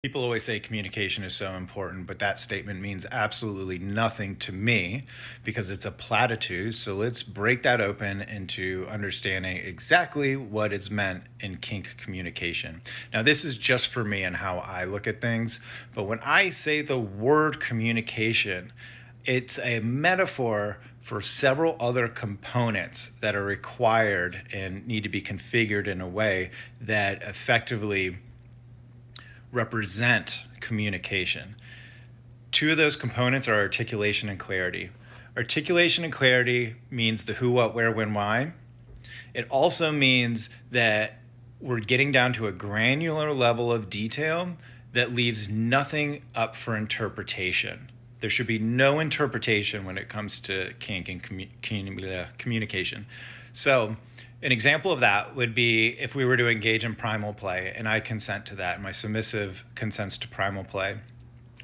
People always say communication is so important, but that statement means absolutely nothing to me because it's a platitude. So let's break that open into understanding exactly what is meant in kink communication. Now, this is just for me and how I look at things, but when I say the word communication, it's a metaphor for several other components that are required and need to be configured in a way that effectively represent communication. Two of those components are articulation and clarity. Articulation and clarity means the who, what, where, when, why. It also means that we're getting down to a granular level of detail that leaves nothing up for interpretation. There should be no interpretation when it comes to kink and communication. So, an example of that would be if we were to engage in primal play and I consent to that, and my submissive consents to primal play.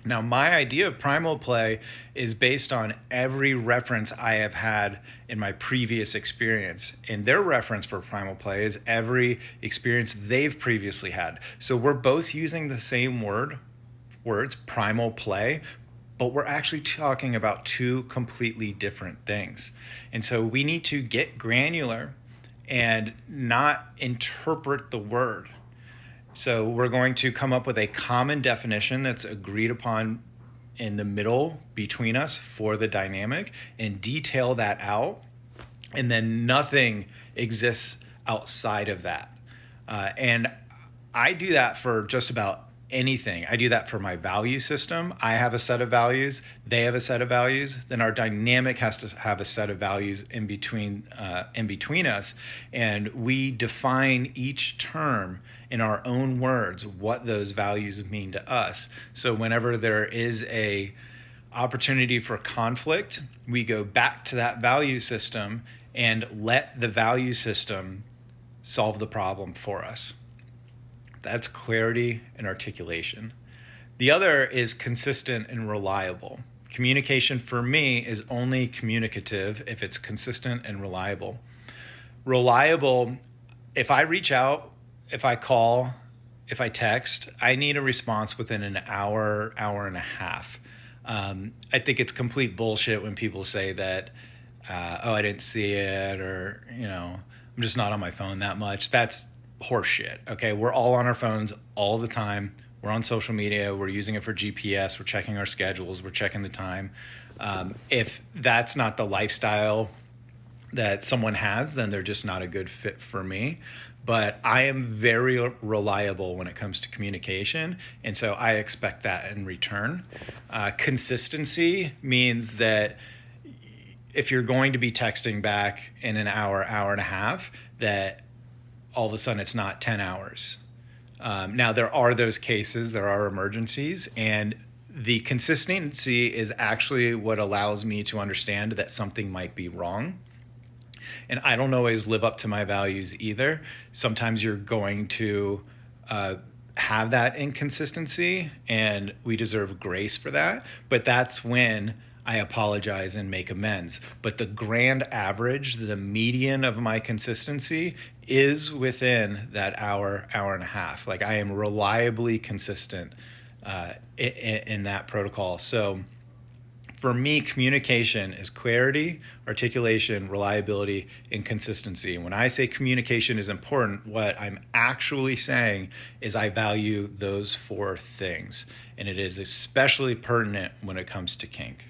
Now, my idea of primal play is based on every reference I have had in my previous experience. And their reference for primal play is every experience they've previously had. So we're both using the same words, primal play, but we're actually talking about two completely different things. And so we need to get granular and not interpret the word. So we're going to come up with a common definition that's agreed upon in the middle between us for the dynamic and detail that out. And then nothing exists outside of that. And I do that for just about anything. I do that for my value system. I have a set of values. They have a set of values. Then our dynamic has to have a set of values in between us, and we define each term in our own words what those values mean to us. So whenever there is a opportunity for conflict, we go back to that value system and let the value system solve the problem for us. That's clarity and articulation. The other is consistent and reliable. Communication for me is only communicative if it's consistent and reliable. Reliable, if I reach out, if I call, if I text, I need a response within an hour, hour and a half. I think it's complete bullshit when people say that, I didn't see it, or, I'm just not on my phone that much. That's horseshit. Okay, we're all on our phones all the time. We're on social media. We're using it for GPS. We're checking our schedules. We're checking the time. If that's not the lifestyle that someone has, then they're just not a good fit for me. But I am very reliable when it comes to communication, and so I expect that in return. Consistency means that if you're going to be texting back in an hour, hour and a half, that all of a sudden it's not 10 hours. Now, there are those cases, there are emergencies, and the consistency is actually what allows me to understand that something might be wrong. And I don't always live up to my values either. Sometimes you're going to have that inconsistency, and we deserve grace for that. But that's when I apologize and make amends. But the grand average, the median of my consistency is within that hour, hour and a half. Like, I am reliably consistent in that protocol. So for me, communication is clarity, articulation, reliability, and consistency. And when I say communication is important, what I'm actually saying is I value those four things. And it is especially pertinent when it comes to kink.